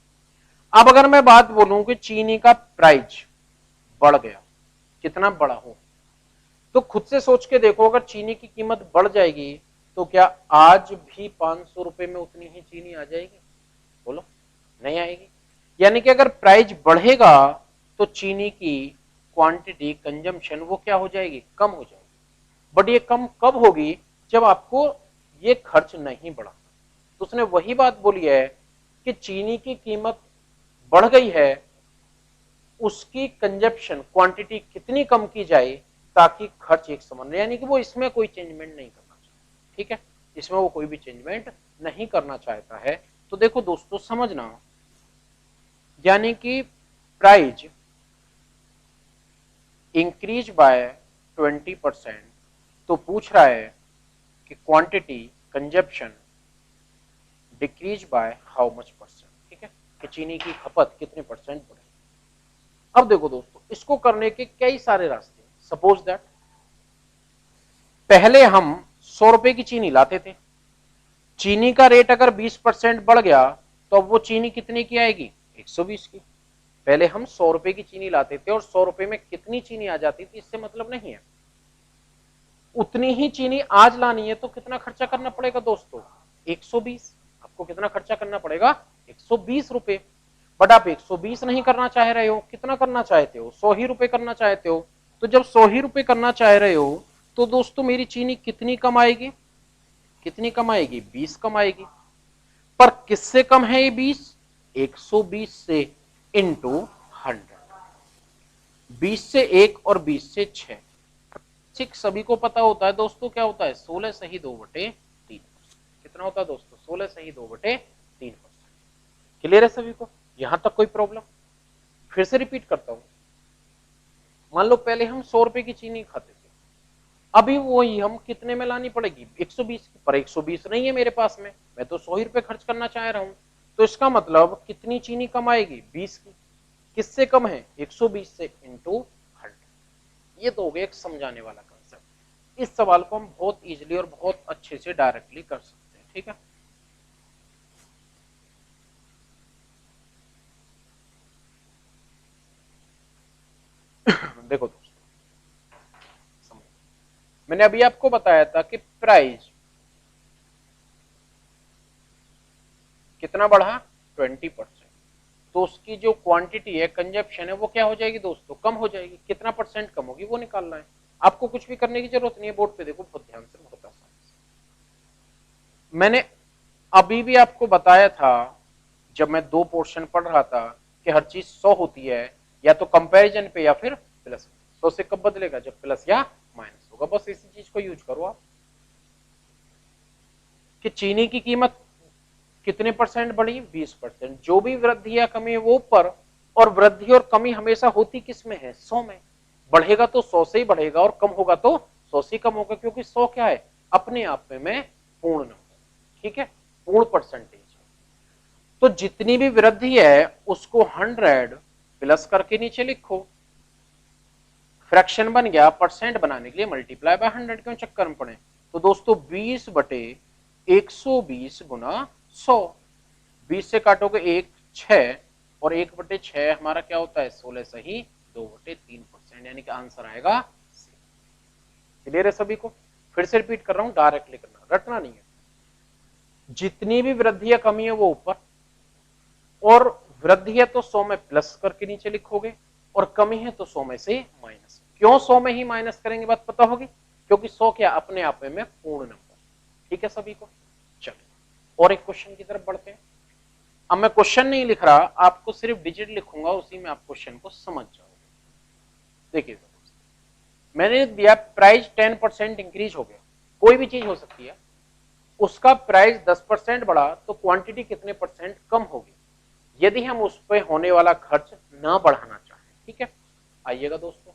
अब अगर मैं बात बोलूं कि चीनी का प्राइस बढ़ गया, कितना बड़ा हो, तो खुद से सोच के देखो अगर चीनी की कीमत बढ़ जाएगी तो क्या आज भी 500 रुपए में उतनी ही चीनी आ जाएगी? बोलो नहीं आएगी। यानी कि अगर प्राइस बढ़ेगा तो चीनी की क्वांटिटी कंजम्पशन वो क्या हो जाएगी, कम हो जाएगी। बट ये कम कब होगी, जब आपको ये खर्च नहीं बढ़ा। तो उसने वही बात बोली है कि चीनी की कीमत बढ़ गई है, उसकी कंजप्शन क्वांटिटी कितनी कम की जाए ताकि खर्च एक समान रहे, यानी कि वो इसमें कोई चेंजमेंट नहीं करना चाहता, ठीक है, इसमें वो कोई भी चेंजमेंट नहीं करना चाहता है। तो देखो दोस्तों समझना, यानी कि प्राइस इंक्रीज बाय 20%, तो पूछ रहा है कि quantity consumption decrease by how much percent, ठीक है, कि चीनी की खपत कितने परसेंट बढ़े। अब देखो दोस्तों इसको करने के कई सारे रास्ते। सपोज दैट पहले हम 100 रुपए की चीनी लाते थे, चीनी का रेट अगर 20% बढ़ गया तो अब वो चीनी कितने की आएगी, 120 की। पहले हम 100 रुपए की चीनी लाते थे और 100 रुपए में कितनी चीनी आ जाती थी इससे मतलब नहीं है, उतनी ही चीनी आज लानी है तो कितना खर्चा करना पड़ेगा दोस्तों, 120। आपको कितना खर्चा करना पड़ेगा, 120 रुपए। बट आप 120 नहीं करना चाह रहे हो, कितना करना चाहते हो, 100 ही रुपए करना चाहते हो। तो जब 100 ही रुपए करना चाह रहे हो तो दोस्तों मेरी चीनी कितनी कम आएगी, कितनी कम आएगी, 20 कम आएगी। पर किससे कम है ये 20, 120 से इंटू 100, 20 से 1 और 20 से 6, ठीक सभी को पता होता है दोस्तों क्या होता है, 16 सही 2/3। कितना होता है दोस्तों, 16 सही 2/3%। क्लियर है सभी को, यहां तक कोई प्रॉब्लम? फिर से रिपीट करता हूं, मान लो पहले हम 100 रुपए की चीनी खाते थे, अभी वही हम कितने में लानी पड़ेगी, 120 की, पर 120 नहीं है मेरे पास में, मैं तो 100 ही रुपए खर्च करना चाह रहा हूं, तो इसका मतलब कितनी चीनी कम आएगी, 20 की। किससे कम है, 120 से इंटू 100। ये तो हो गया एक समझाने वाला कंसेप्ट। इस सवाल को हम बहुत इजीली और बहुत अच्छे से डायरेक्टली कर सकते हैं, ठीक है। देखो दोस्तों, मैंने अभी आपको बताया था कि प्राइस कितना बढ़ा, 20%, तो उसकी जो क्वांटिटी है, कंजप्शन है, वो क्या हो जाएगी दोस्तों, कम हो जाएगी। कितना परसेंट कम होगी वो निकालना है। आपको कुछ भी करने की जरूरत नहीं है, बोर्ड पे देखो बहुत ध्यान से, बहुत आसान। मैंने अभी भी आपको बताया था जब मैं 2 पोर्शन पढ़ रहा था कि हर चीज 100 होती है, या तो कंपैरिजन पे या फिर प्लस। 100 से कब बदलेगा, जब प्लस या माइनस होगा। बस इसी चीज को यूज करो आप, कि चीनी की कीमत कितने परसेंट बढ़ी, 20%। जो भी वृद्धि या कमी है वो ऊपर, और वृद्धि और कमी हमेशा होती किस में है, 100 में। बढ़ेगा तो 100 से ही बढ़ेगा और कम होगा तो 100 से कम होगा, क्योंकि 100 क्या है, अपने आप में पूर्ण नंबर, ठीक है, पूर्ण परसेंटेज। तो जितनी भी वृद्धि है उसको 100 प्लस करके नीचे लिखो, फ्रैक्शन बन गया, परसेंट बनाने के लिए मल्टीप्लाई बाय 100 क्यों चक्कर में पड़े। तो दोस्तों 20/120 गुना 100, 20 से काटोगे 1, 6, और 1/6 हमारा क्या होता है, 16 सही 2/3%, यानी कि आंसर आएगा सी। क्लियर है सभी को? फिर से रिपीट कर रहा हूं, डायरेक्टली करना, रटना नहीं है। जितनी भी वृद्धि या कमी है वो ऊपर, और वृद्धि है तो 100 में प्लस करके नीचे लिखोगे, और कमी है तो 100 में से माइनस। क्यों 100 में ही माइनस करेंगे, बात पता होगी, क्योंकि 100 क्या अपने आप में पूर्ण नंबर। ठीक है सभी को? चलिए और एक क्वेश्चन की तरफ बढ़ते हैं। अब मैं क्वेश्चन नहीं लिख रहा, आपको सिर्फ डिजिट लिखूंगा, उसी में आप क्वेश्चन को समझ जाओगे। देखिए मैंने दिया प्राइस 10% इंक्रीज हो गया, कोई भी चीज हो सकती है, उसका प्राइस 10% बढ़ा तो क्वांटिटी कितने परसेंट कम होगी, यदि हम उस पर होने वाला खर्च ना बढ़ाना चाहें। ठीक है, आइएगा दोस्तों,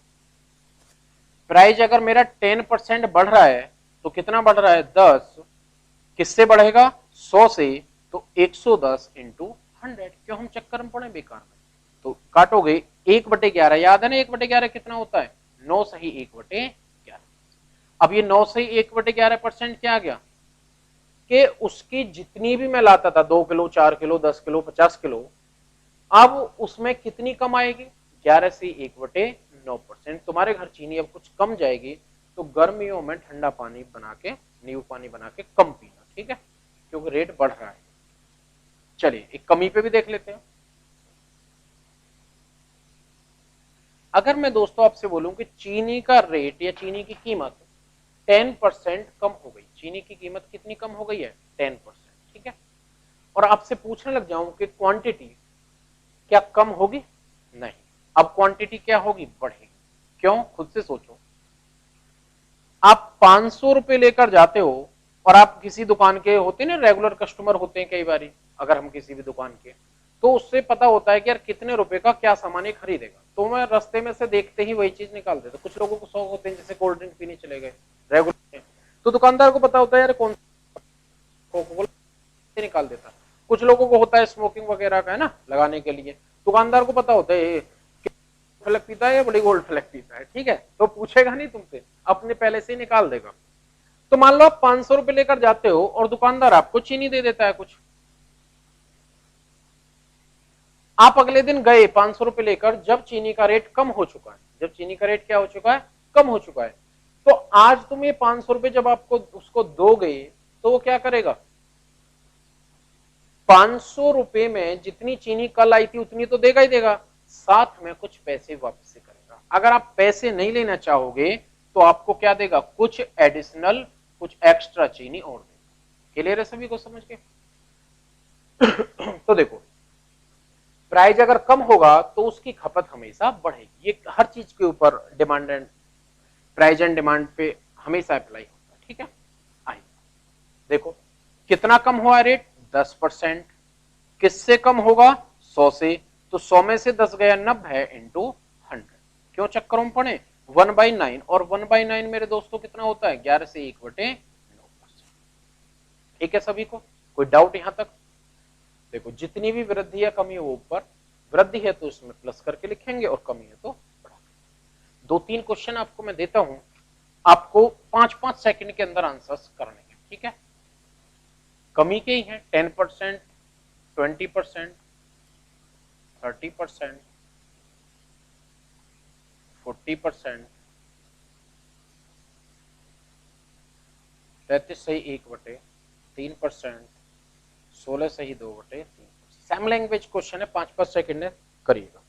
प्राइस अगर मेरा 10% बढ़ रहा है तो कितना बढ़ रहा है, 10, किससे बढ़ेगा, 100 से, तो 110 इंटू 100। क्यों हम चक्कर में पड़े बेकार में, तो काटोगे 1/11, याद है ना 1/11 कितना होता है, 9 सही 1/11। अब ये 9 सही 1/11% क्या आ गया, कि उसकी जितनी भी मैं लाता था, 2 किलो, 4 किलो, 10 किलो, 50 किलो, अब उसमें कितनी कम आएगी, 11 से 1/9%। तुम्हारे घर चीनी अब कुछ कम जाएगी, तो गर्मियों में ठंडा पानी बना के, नींबू पानी बना के कम पीना, ठीक है, क्योंकि रेट बढ़ रहा है। चलिए एक कमी पे भी देख लेते हैं। अगर मैं दोस्तों आपसे बोलूं कि चीनी का रेट या चीनी की कीमत 10% कम हो गई, चीनी की कीमत कितनी कम हो गई है, 10%, ठीक है, और आपसे पूछने लग जाऊं कि क्वांटिटी क्या कम होगी, नहीं, अब क्वांटिटी क्या होगी, बढ़ेगी। क्यों, खुद से सोचो, आप 500 रुपए लेकर जाते हो, और आप किसी दुकान के होते ना, रेगुलर कस्टमर होते हैं कई बार, अगर हम किसी भी दुकान के, तो उससे पता होता है कि यार कितने रुपए का क्या सामान ये खरीदेगा, तो मैं रास्ते में से देखते ही वही चीज निकाल देता। कुछ लोगों को शौक होते हैं, जैसे कोल्ड ड्रिंक पीने चले गए रेगुलर, तो दुकानदार को पता होता है यार कौन कोका कोला निकाल देता। कुछ लोगों को होता है स्मोकिंग वगैरह का है ना, लगाने के लिए, दुकानदार को पता होता है फ्लैग पीता है या बड़ी गोल्ड फ्लैग पीता है, ठीक है, तो पूछेगा नहीं तुमसे, अपने पहले से ही निकाल देगा। तो मान लो आप 500 रुपए लेकर जाते हो और दुकानदार आपको चीनी दे देता है कुछ, आप अगले दिन गए 500 रुपए लेकर, जब चीनी का रेट कम हो चुका है, जब चीनी का रेट क्या हो चुका है, कम हो चुका है, तो आज तुम ये 500 रुपए जब आपको उसको दोगे, तो वो क्या करेगा, 500 रुपए में जितनी चीनी कल आई थी उतनी तो देगा ही देगा, साथ में कुछ पैसे वापस करेगा। अगर आप पैसे नहीं लेना चाहोगे तो आपको क्या देगा, कुछ एडिशनल, कुछ एक्स्ट्रा चीनी और देगा। क्लियर है सभी को, समझ के? तो देखो प्राइस अगर कम होगा तो उसकी खपत हमेशा बढ़ेगी। ये हर चीज के ऊपर demand and price and demand पे हमेशा अप्लाई होता है। ठीक है, आइए देखो कितना कम हुआ रेट 10%। किससे कम होगा 100 से, तो 100 में से 10 गया 90 इंटू 100। क्यों चक्करों में पड़े 1/9, और 1/9 मेरे दोस्तों कितना होता है 11 से 1/9%। ठीक है सभी को, कोई डाउट यहां तक? देखो जितनी भी वृद्धि या कमी है वो ऊपर, वृद्धि है तो इसमें प्लस करके लिखेंगे और कमी है तो बढ़ा। 2-3 क्वेश्चन आपको मैं देता हूं, आपको 5-5 सेकंड के अंदर आंसर्स करने हैं। ठीक है, कमी के ही हैं 10%, 20%, 30%, 40%, 33 सही 1/3%, 16 सही 2/3। सेम लैंग्वेज क्वेश्चन है, 5-5 सेकंड में करिएगा।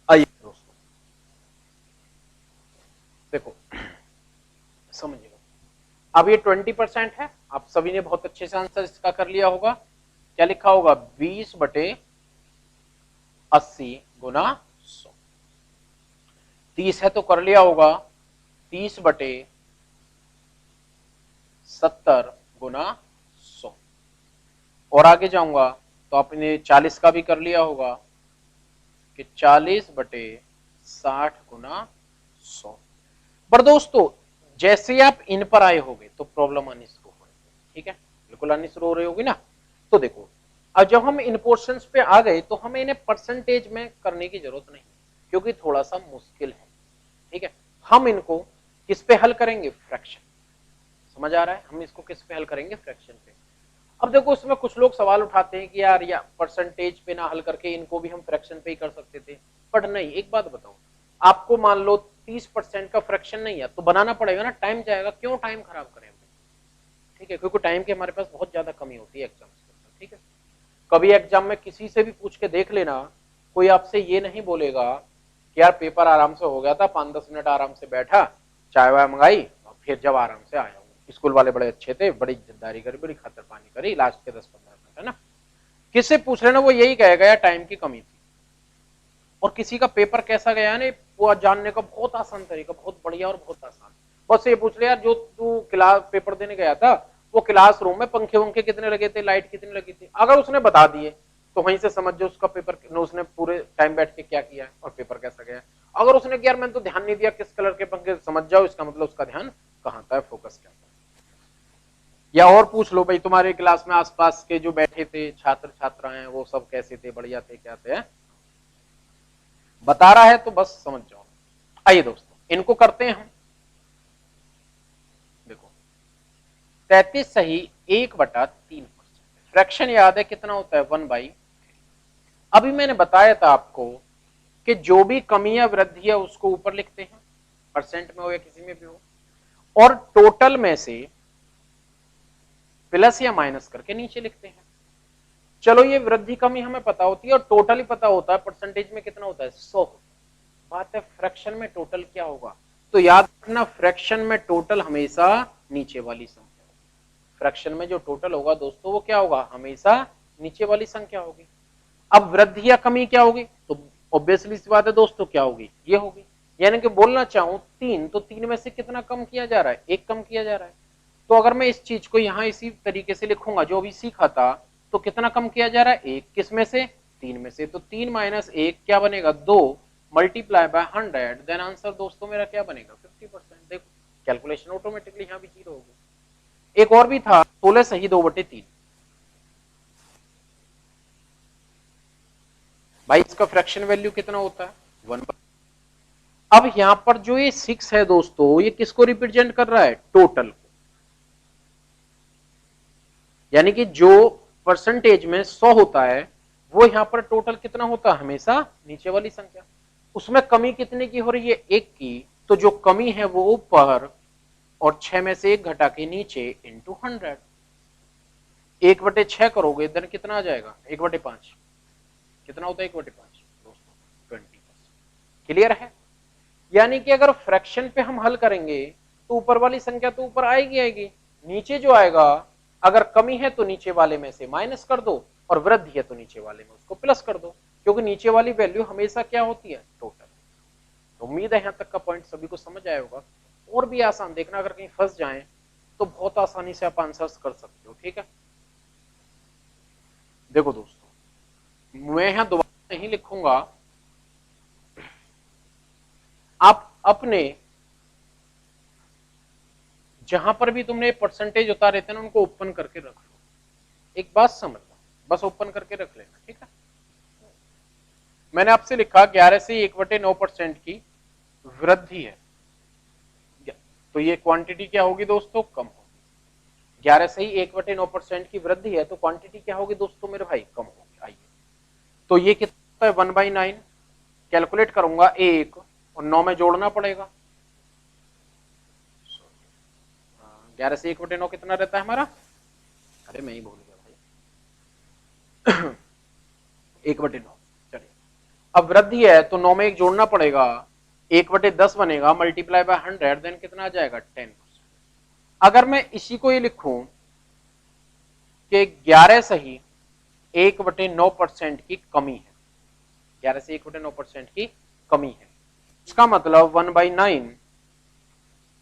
आइए दोस्तों देखो समझिएगा, अब ये 20% है, आप सभी ने बहुत अच्छे से आंसर इसका कर लिया होगा। क्या लिखा होगा 20/80 गुना 100। 30 है तो कर लिया होगा 30/70 गुना 100। और आगे जाऊंगा तो आपने 40 का भी कर लिया होगा कि 40/60 गुना 100। पर दोस्तों जैसे आप इन पर आए होगे तो प्रॉब्लम आनी शुरू हो रही। ठीक है, बिल्कुल आनी शुरू हो रही होगी ना। तो देखो अब जब हम इन पोर्शंस पे आ गए तो हमें इन्हें परसेंटेज में करने की जरूरत नहीं, क्योंकि थोड़ा सा मुश्किल है। ठीक है, हम इनको किस पे हल करेंगे, फ्रैक्शन। समझ आ रहा है, हम इसको किस पे हल करेंगे, फ्रैक्शन पे। अब देखो उसमें कुछ लोग सवाल उठाते हैं कि यार या परसेंटेज पे ना हल करके इनको भी हम फ्रैक्शन पे ही कर सकते थे, पर नहीं। एक बात बताओ, आपको मान लो 30% का फ्रैक्शन नहीं है तो बनाना पड़ेगा ना, टाइम जाएगा, क्यों टाइम खराब करें। ठीक है, क्योंकि टाइम की हमारे पास बहुत ज्यादा कमी होती है एग्जाम के अंदर। ठीक है, कभी एग्जाम में किसी से भी पूछ के देख लेना, कोई आपसे ये नहीं बोलेगा कि यार पेपर आराम से हो गया था, 5-10 मिनट आराम से बैठा, चाय वाय मंगाई और फिर जब आराम से आया हूँ। स्कूल वाले बड़े अच्छे थे, बड़ी जिद्दारी करी, बड़ी खातर पानी करी, लास्ट के 10-15 मिनट, है ना। किससे पूछ लेना वो यही कहेगा यार टाइम की कमी थी। और किसी का पेपर कैसा गया ना, वो जानने का बहुत आसान तरीका, बहुत बढ़िया और बहुत आसान। बस ये पूछ ले यार जो तू क्लास पेपर देने गया था वो क्लास रूम में पंखे वंखे कितने लगे थे, लाइट कितनी लगी थी। अगर उसने बता दिए तो वहीं से समझ जाओ उसका पेपर, उसने पूरे टाइम बैठ के क्या किया है और पेपर कैसा गया। अगर उसने यार मैंने तो ध्यान नहीं दिया किस कलर के पंखे, समझ जाओ इसका मतलब उसका ध्यान कहां था, फोकस क्या था। या और पूछ लो भाई तुम्हारे क्लास में आसपास के जो बैठे थे छात्र छात्राएं वो सब कैसे थे, बढ़िया थे, क्या थे, बता रहा है तो बस समझ जाओ। आइए दोस्तों इनको करते हैं हम। देखो 33 सही 1/3%। फ्रैक्शन याद है कितना होता है 1/। अभी मैंने बताया था आपको कि जो भी कमी या वृद्धि है उसको ऊपर लिखते हैं, परसेंट में हो या किसी में भी हो, और टोटल में से प्लस या माइनस करके नीचे लिखते हैं। चलो ये वृद्धि कमी हमें पता होती है और टोटल ही पता होता है, परसेंटेज में कितना होता है 100। बात है फ्रैक्शन में टोटल क्या होगा, तो याद रखना फ्रैक्शन में टोटल हमेशा नीचे वाली संख्या। फ्रैक्शन में जो टोटल होगा दोस्तों वो क्या होगा, हमेशा नीचे वाली संख्या होगी। अब वृद्धि या कमी क्या होगी, तो ऑब्वियसली सी बात है दोस्तों क्या होगी, ये होगी। यानी कि बोलना चाहूं 3, तो 3 में से कितना कम किया जा रहा है, 1 कम किया जा रहा है। तो अगर मैं इस चीज को यहां इसी तरीके से लिखूंगा जो अभी सीखा था, तो कितना कम किया जा रहा है, 1। किस में से, 3 में से। तो 3 - 1 क्या बनेगा, 2 मल्टीप्लाई बाय 100, देन आंसर दोस्तों मेरा क्या बनेगा 50%। देखो कैलकुलेशन ऑटोमेटिकली यहां भी 0 होगी। एक और भी था 16 सही 2/3। भाई इसका फ्रैक्शन वैल्यू कितना होता है 1। अब यहां पर जो ये 6 है दोस्तों ये किसको रिप्रेजेंट कर रहा है, टोटल को। यानी कि जो परसेंटेज में 100 होता है वो यहां पर टोटल कितना होता है, हमेशा नीचे वाली संख्या। उसमें कमी कितने की हो रही है, 1 की, तो जो कमी है वो ऊपर और 6 में से 1 घटा के नीचे इंटू 100। 1/6 करोगे देन कितना आ जाएगा, 1/5 कितना होता है, 1/5 दोस्तों 20%। क्लियर है? यानी कि अगर फ्रैक्शन पे हम हल करेंगे तो ऊपर वाली संख्या तो ऊपर आएगी आएगी, नीचे जो आएगा अगर कमी है तो नीचे वाले में से माइनस कर दो और वृद्धि है तो नीचे वाले में उसको प्लस कर दो, क्योंकि नीचे वाली वैल्यू हमेशा क्या होती है, टोटल। तो उम्मीद है यहां तक का पॉइंट सभी को समझ आया होगा। और भी आसान देखना, अगर कहीं फंस जाएं तो बहुत आसानी से आप आंसर्स कर सकते हो। ठीक है, देखो दोस्तों मैं यहां दोबारा नहीं लिखूंगा, आप अपने जहां पर भी तुमने परसेंटेज उतारे थे ना उनको ओपन करके रख लो। एक बात समझना, बस ओपन करके रख लेना। ठीक है, मैंने आपसे लिखा 11 से 1/9% की वृद्धि है, तो ये क्वांटिटी क्या होगी दोस्तों, कम होगी। 11 से ही 1/9% की वृद्धि है तो क्वांटिटी क्या होगी दोस्तों मेरे भाई, कम होगी। आइए, तो ये कितना है, 1/9 कैलकुलेट करूंगा 1 और 9 में जोड़ना पड़ेगा। 11 से 1/9 कितना रहता है हमारा, अरे मैं ही भूल गया भाई 1/9। चलिए, अब वृद्धि है तो 9 में 1 जोड़ना पड़ेगा, 1/10 बनेगा, मल्टीप्लाई बाय 100 देन कितना आ जाएगा, 10%। अगर मैं इसी को ये लिखूं कि 11 से ही 1/9% की कमी है, 11 से 1/9% की कमी है, इसका मतलब 1/9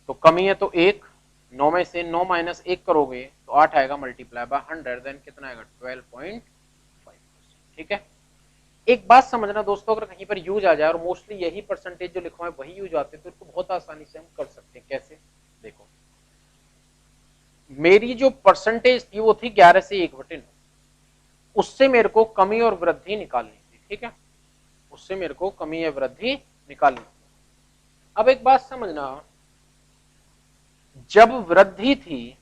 तो कमी है तो 1, 9 में से 9 माइनस 1 करोगे तो 8 आएगा, मल्टीप्लाई बाय 100 देन कितना आएगा, 12.5%। ठीक है, एक बात समझना दोस्तों, अगर कहीं पर यूज आ जाए और मोस्टली यही परसेंटेज जो लिखा है वही यूज आते हैं तो इसको बहुत आसानी से हम कर सकते हैं। कैसे, देखो मेरी जो परसेंटेज थी वो थी 11 से 1/9, उससे मेरे को कमी और वृद्धि निकालनी थी। ठीक है, उससे मेरे को कमी या वृद्धि निकालनी थी। अब एक बात समझना, जब वृद्धि थी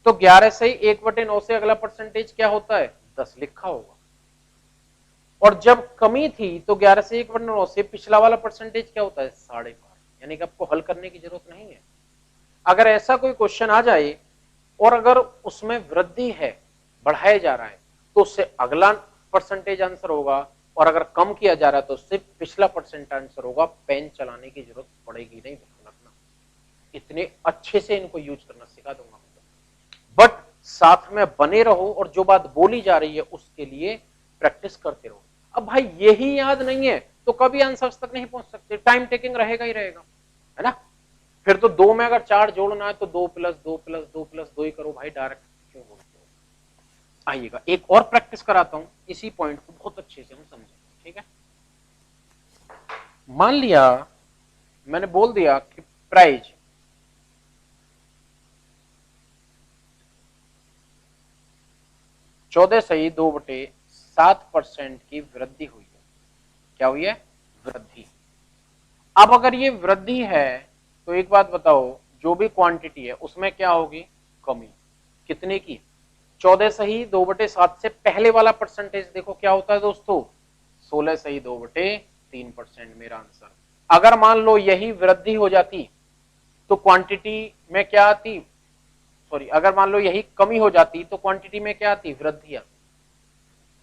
तो 11 से 1/9 से अगला परसेंटेज क्या होता है, 10 लिखा होगा, और जब कमी थी तो 11 से 1/9 से पिछला वाला परसेंटेज क्या होता है, 5.5। यानी कि आपको हल करने की जरूरत नहीं है। अगर ऐसा कोई क्वेश्चन आ जाए और अगर उसमें वृद्धि है, बढ़ाया जा रहा है, तो उससे अगला परसेंटेज आंसर होगा, और अगर कम किया जा रहा है तो उससे पिछला परसेंट आंसर होगा। पेन चलाने की जरूरत पड़ेगी नहीं, ध्यान रखना, इतने अच्छे से इनको यूज करना सिखा दूंगा। बट साथ में बने रहो और जो बात बोली जा रही है उसके लिए प्रैक्टिस करते रहो। अब भाई यही याद नहीं है तो कभी आंसर्स तक नहीं पहुंच सकते, टाइम टेकिंग रहेगा ही रहेगा, है ना। फिर तो 2 में अगर 4 जोड़ना है तो 2 + 2 + 2 + 2 ही करो भाई, डायरेक्ट क्यों बोलते हो। आइएगा एक और प्रैक्टिस कराता हूं, इसी पॉइंट को बहुत अच्छे से हम समझेंगे। ठीक है, मान लिया मैंने बोल दिया कि प्राइज 14.2/7% की वृद्धि हुई है। क्या हुई है, वृद्धि। अब अगर ये वृद्धि है तो एक बात बताओ, जो भी क्वांटिटी है उसमें क्या होगी, कमी। कितने की, 14.2/7 से पहले वाला परसेंटेज देखो क्या होता है दोस्तों, 16.2/3% मेरा आंसर। अगर मान लो यही वृद्धि हो जाती तो क्वांटिटी में क्या आती, सॉरी अगर मान लो यही कमी हो जाती तो क्वांटिटी में क्या आती, वृद्धि आती।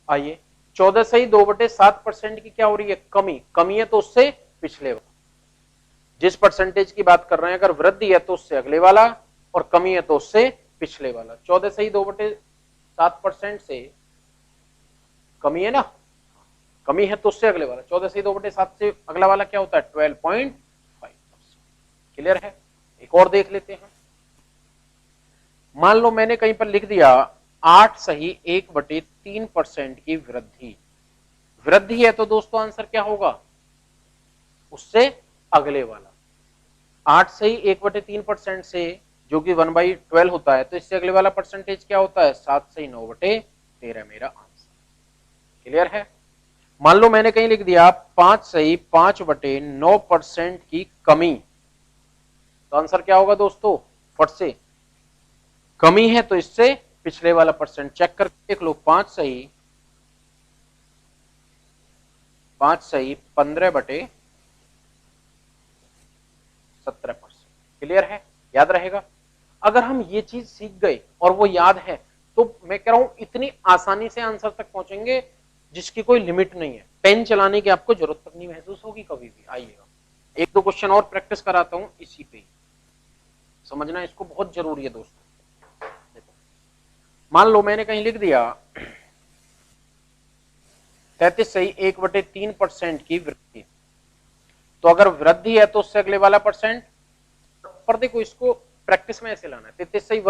आइए, 14.2/7% की क्या हो रही है, कमी। कमी है तो उससे पिछले वाला, जिस परसेंटेज की बात कर रहे हैं अगर वृद्धि है तो उससे अगले वाला, और कमी है तो उससे पिछले वाला। 14.2/7% से कमी है ना, कमी है तो उससे अगले वाला, 14.2/7 से अगला वाला क्या होता है, 12.5%। क्लियर है, एक और देख लेते हैं। मान लो मैंने कहीं पर लिख दिया 8.1/3% की वृद्धि। वृद्धि है तो दोस्तों आंसर क्या होगा, उससे अगले वाला। 8.1/3% से जो कि 1/12 होता है, तो इससे अगले वाला परसेंटेज क्या होता है, 7.9/13 मेरा आंसर। क्लियर है। मान लो मैंने कहीं लिख दिया 5.5/9% की कमी, तो आंसर क्या होगा दोस्तों, फट से, कमी है तो इससे पिछले वाला परसेंट चेक करके देख लो, 5 सही 15/, 17%। क्लियर है, याद रहेगा। अगर हम ये चीज सीख गए और वो याद है तो मैं कह रहा हूं इतनी आसानी से आंसर तक पहुंचेंगे जिसकी कोई लिमिट नहीं है। पेन चलाने की आपको जरूरत तक नहीं महसूस होगी कभी भी। आइएगा एक दो क्वेश्चन और प्रैक्टिस कराता हूं इसी पे, समझना इसको बहुत जरूरी है दोस्तों। देखो मान लो मैंने कहीं लिख दिया 33.1/3% की वृद्धि, तो अगर वृद्धि है तो उससे अगले वाला परसेंट। पर देखो इसको प्रैक्टिस में ऐसे लाना है, 33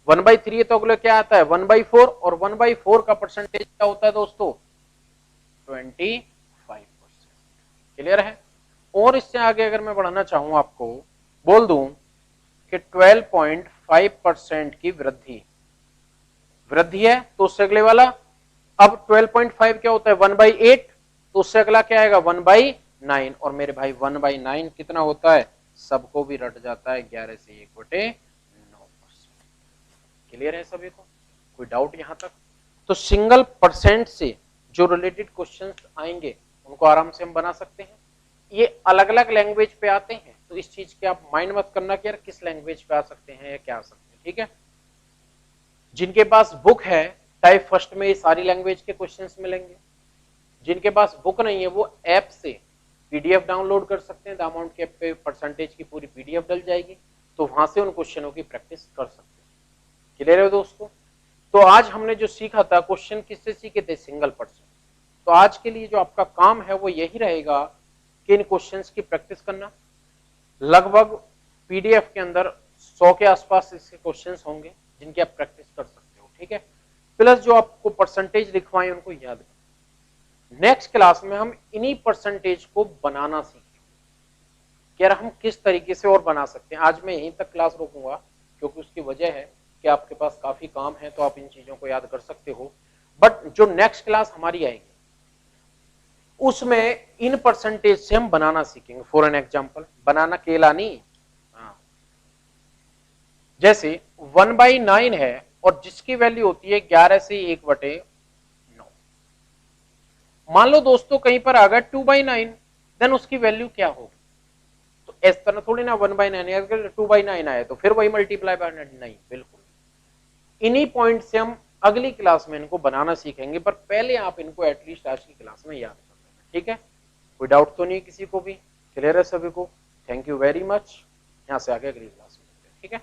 1/3 है तो अगले क्या आता है 1/4, और 1/4 का परसेंटेज क्या होता है दोस्तों 25%। क्लियर है। और इससे आगे अगर मैं बढ़ाना चाहूं आपको बोल दूं कि 12.5% की वृद्धि, वृद्धि है तो उससे अगले वाला, अब 12.5 क्या होता है 1/8, तो उससे अगला क्या आएगा 1/9, और मेरे भाई 1/9 कितना होता है, सबको भी रट जाता है 11 से 1/9%। क्लियर है सभी को, कोई डाउट यहां तक। तो सिंगल परसेंट से जो रिलेटेड क्वेश्चंस आएंगे उनको आराम से हम बना सकते हैं। ये अलग अलग लैंग्वेज पे आते हैं तो इस चीज के आप माइंड मत करना कि यार किस लैंग्वेज पे आ सकते हैं या क्या आ सकते हैं, ठीक है। जिनके पास बुक है टाइप फर्स्ट में ये सारी लैंग्वेज के क्वेश्चंस मिलेंगे। जिनके पास बुक नहीं है वो ऐप से पीडीएफ डाउनलोड कर सकते हैं, द अमाउंट के पे परसेंटेज की पूरी पीडीएफ डल जाएगी, तो वहां से उन क्वेश्चनों की प्रैक्टिस कर सकते हैं। क्लियर है दोस्तों। तो आज हमने जो सीखा था क्वेश्चन किससे सीखे थे, सिंगल परसेंट। तो आज के लिए जो आपका काम है वो यही रहेगा कि इन क्वेश्चंस की प्रैक्टिस करना। लगभग पीडीएफ के अंदर 100 के आसपास इसके क्वेश्चंस होंगे जिनकी आप प्रैक्टिस कर सकते हो, ठीक है। प्लस जो आपको परसेंटेज लिखवाएं उनको याद करें। नेक्स्ट क्लास में हम इन्हीं परसेंटेज को बनाना सीखेंगे कि यार हम किस तरीके से और बना सकते हैं। आज मैं यहीं तक क्लास रोकूंगा क्योंकि उसकी वजह है कि आपके पास काफी काम है तो आप इन चीजों को याद कर सकते हो। बट जो नेक्स्ट क्लास हमारी आएगी उसमें इन परसेंटेज से हम बनाना सीखेंगे। फॉर एन एग्जाम्पल, बनाना केला नहीं, जैसे 1/9 है और जिसकी वैल्यू होती है 11 से 1/9। मान लो दोस्तों कहीं पर आ गया 2/9, देन उसकी वैल्यू क्या होगी। तो इस तरह थोड़ी ना 1/9, अगर 2/9 आए तो फिर वही मल्टीप्लाई बाय नहीं, बिल्कुल। इन्हीं पॉइंट से हम अगली क्लास में इनको बनाना सीखेंगे, पर पहले आप इनको एटलीस्ट आज की क्लास में याद कर लेना, ठीक है। कोई डाउट तो नहीं किसी को भी, क्लियर है सभी को। Thank you very much. यहां से आगे अगली क्लास में, ठीक है।